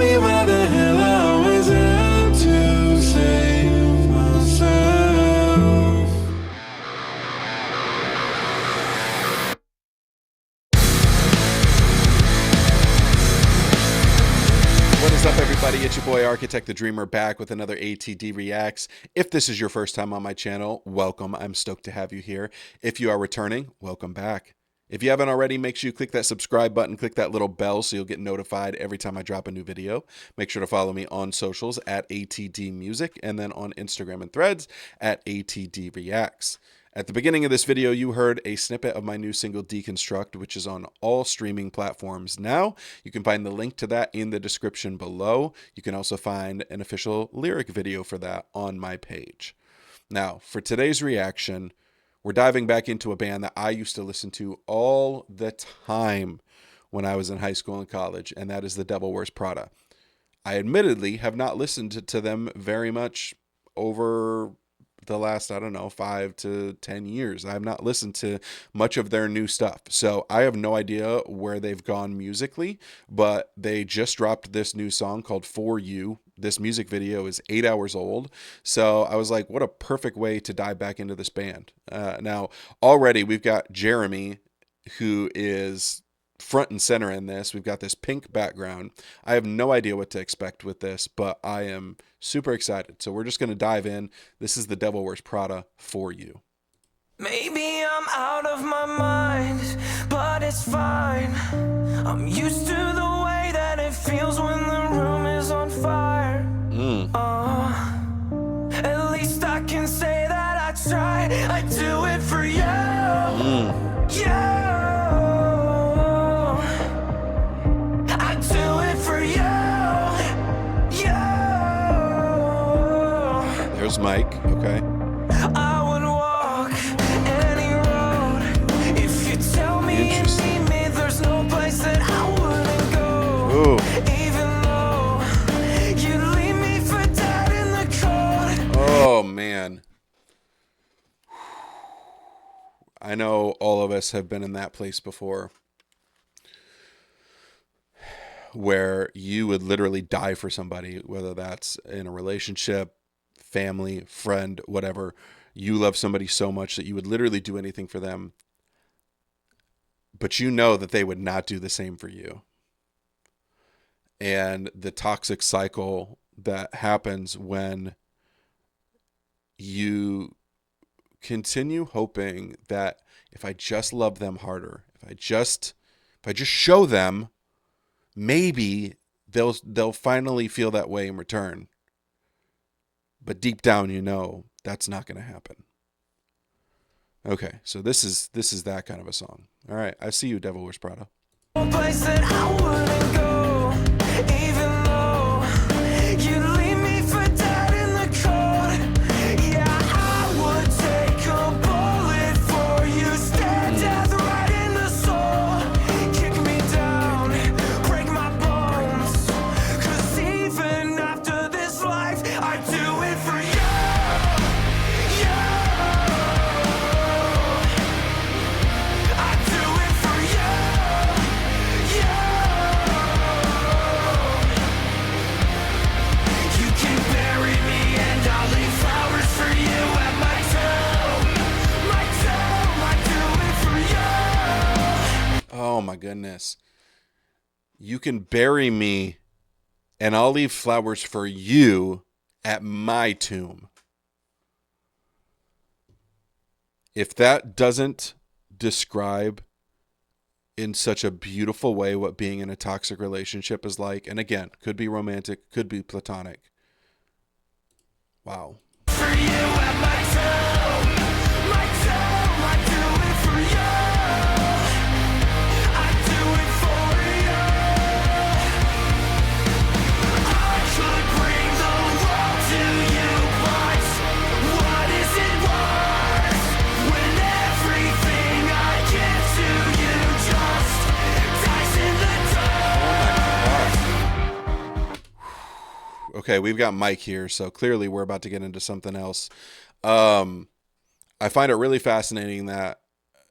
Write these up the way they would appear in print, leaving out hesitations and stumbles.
me where the hell I was at to save myself. What is up, everybody? It's your boy Architect the Dreamer back with another ATD Reacts. If this is your first time on my channel, welcome. I'm stoked to have you here. If you are returning, welcome back. If you haven't already, make sure you click that subscribe button, click that little bell so you'll get notified every time I drop a new video. Make sure to follow me on socials at ATDmusic and then on Instagram and Threads at ATDReacts. At the beginning of this video, you heard a snippet of my new single Deconstruct, which is on all streaming platforms now. You can find the link to that in the description below. You can also find an official lyric video for that on my page. Now, for today's reaction, we're diving back into a band that I used to listen to all the time when I was in high school and college, and that is The Devil Wears Prada. I admittedly have not listened to them very much over the last, 5 to 10 years. I have not listened to much of their new stuff. So I have no idea where they've gone musically, but they just dropped this new song called For You. This music video is 8 hours old. So I was like, what a perfect way to dive back into this band. Now, already we've got Jeremy, who is front and center in this. We've got this pink background. I have no idea what to expect with this, but I am super excited. So we're just going to dive in. This is The Devil Wears Prada, For You. Maybe I'm out of my mind, but it's fine. I'm used to the way that it feels when the room is on fire. At least I can say that I tried. I do it for you. Yeah. I do it for you. Yeah. There's Mike. Okay. I would walk any road if you tell me you need me. There's no place that I wouldn't go. Ooh. Even though you leave me for dead in the cold. Oh, man. I know all of us have been in that place before where you would literally die for somebody, whether that's in a relationship, family, friend, whatever. You love somebody so much that you would literally do anything for them, but you know that they would not do the same for you. And the toxic cycle that happens when you continue hoping that if I just love them harder, if I just show them, maybe they'll finally feel that way in return. But deep down, you know that's not going to happen. Okay, so this is that kind of a song. All right, I see you, Devil Wears Prada. No place that I wouldn't go, even though you leave me for dead in the cold. Yeah, I would take a bullet for you, stare death right in the soul. Kick me down, break my bones, 'cause even after this life, I do it for you. Oh my goodness. You can bury me and I'll leave flowers for you at my tomb. If that doesn't describe in such a beautiful way what being in a toxic relationship is like, and again, could be romantic, could be platonic. Wow. For you at my tomb, I do it for you. I do it for you. I could bring the world to you, but what is it worth when everything I give to you just dies in the dark? Okay, we've got Mike here, so clearly we're about to get into something else. I find it really fascinating that,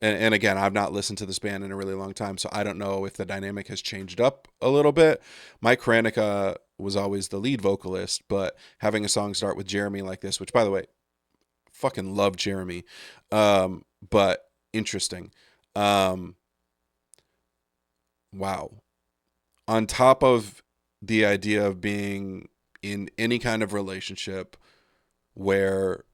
and again, I've not listened to this band in a really long time, so I don't know if the dynamic has changed up a little bit. Mike Kranica was always the lead vocalist, but having a song start with Jeremy like this, which by the way, fucking love Jeremy, but interesting. Wow. On top of the idea of being in any kind of relationship where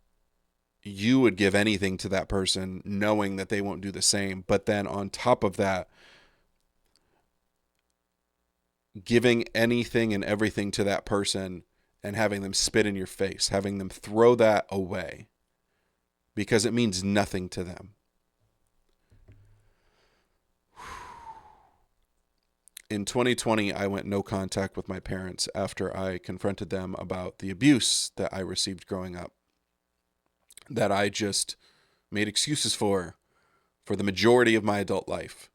you would give anything to that person knowing that they won't do the same, but then on top of that, giving anything and everything to that person and having them spit in your face, having them throw that away because it means nothing to them. In 2020, I went no contact with my parents after I confronted them about the abuse that I received growing up, that I just made excuses for the majority of my adult life,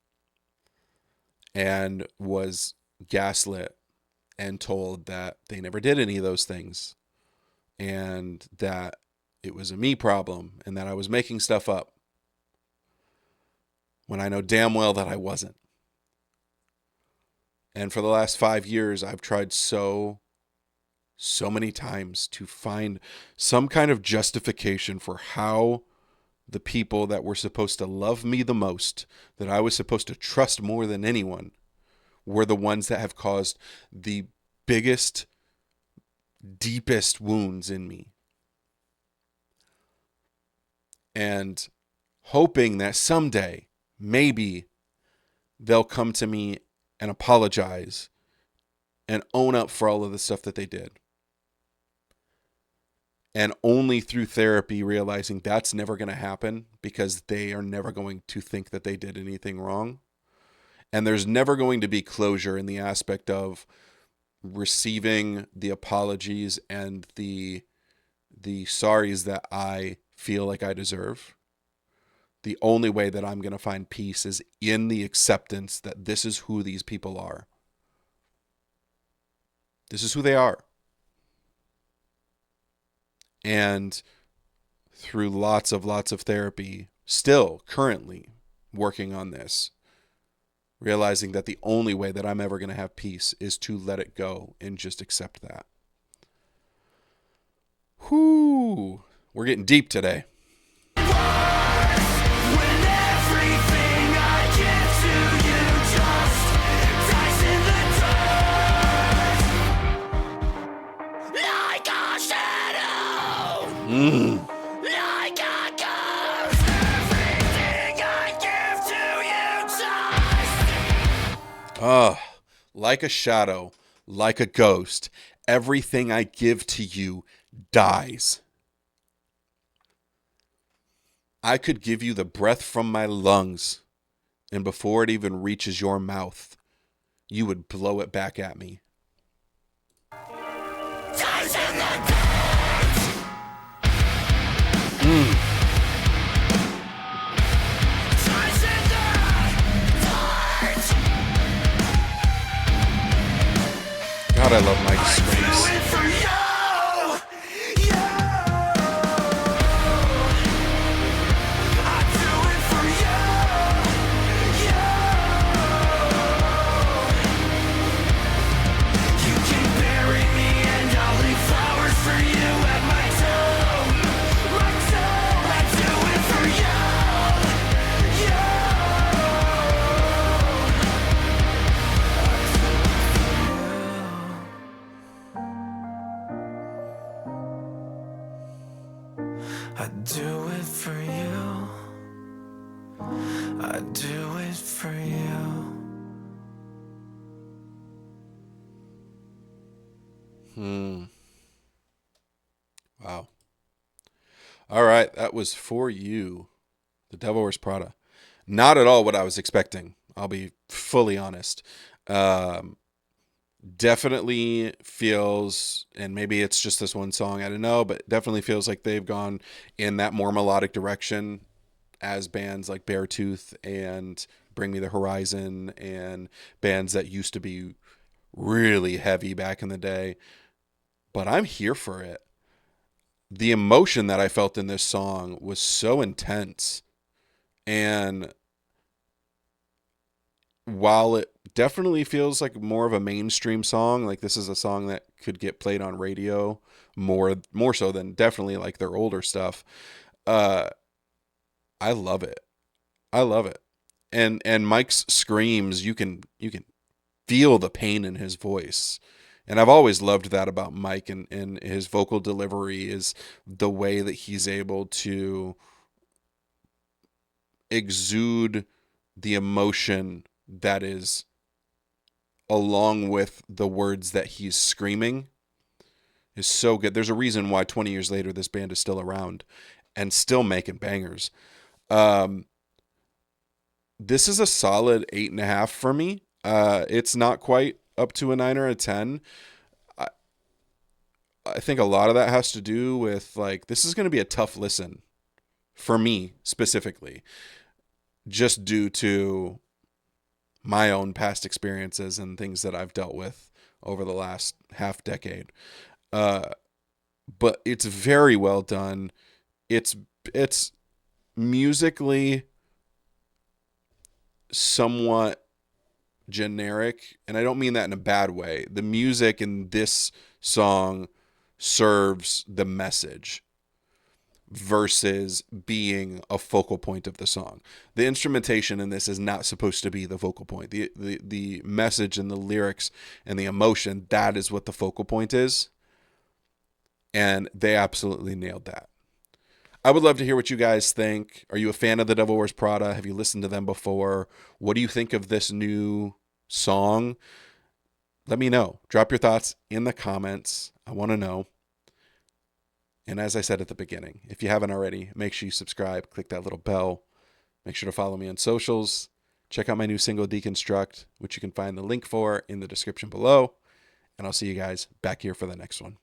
and was gaslit and told that they never did any of those things and that it was a me problem and that I was making stuff up when I know damn well that I wasn't. And for the last 5 years, I've tried so many times to find some kind of justification for how the people that were supposed to love me the most, that I was supposed to trust more than anyone, were the ones that have caused the biggest, deepest wounds in me. And hoping that someday, maybe, they'll come to me and apologize and own up for all of the stuff that they did. And only through therapy realizing that's never going to happen because they are never going to think that they did anything wrong. And there's never going to be closure in the aspect of receiving the apologies and the sorries that I feel like I deserve. The only way that I'm going to find peace is in the acceptance that this is who these people are. This is who they are. And through lots of therapy, still currently working on this, realizing that the only way that I'm ever going to have peace is to let it go and just accept that. Whoo! We're getting deep today. Like a ghost, everything I give to you just. Like a shadow, like a ghost, everything I give to you dies. I could give you the breath from my lungs, and before it even reaches your mouth, you would blow it back at me. Dies in the God, I love Mike's screams. I do it for you. I do it for you. Wow. All right, that was For You, The Devil Wears Prada. Not at all what I was expecting. I'll be fully honest. Definitely feels, and maybe it's just this one song, I don't know, but definitely feels like they've gone in that more melodic direction as bands like Beartooth and Bring Me the Horizon and bands that used to be really heavy back in the day. But I'm here for it. The emotion that I felt in this song was so intense, and while it definitely feels like more of a mainstream song, like this is a song that could get played on radio more so than definitely like their older stuff. Uh, I love it. I love it. And Mike's screams, you can feel the pain in his voice. And I've always loved that about Mike, and his vocal delivery is the way that he's able to exude the emotion that is along with the words that he's screaming is so good. There's a reason why 20 years later this band is still around and still making bangers. Um, this is a solid 8.5 for me. It's not quite up to a 9 or a 10. I, I think a lot of that has to do with like this is going to be a tough listen for me specifically, just due to my own past experiences and things that I've dealt with over the last half decade. Uh, but it's very well done. It's musically somewhat generic, and I don't mean that in a bad way. The music in this song serves the message versus being a focal point of the song. The instrumentation in this is not supposed to be the focal point. The message and the lyrics and the emotion, that is what the focal point is. And they absolutely nailed that. I would love to hear what you guys think. Are you a fan of The Devil Wears Prada? Have you listened to them before? What do you think of this new song? Let me know. Drop your thoughts in the comments. I want to know. And as I said at the beginning, if you haven't already, make sure you subscribe, click that little bell. Make sure to follow me on socials. Check out my new single, Deconstruct, which you can find the link for in the description below. And I'll see you guys back here for the next one.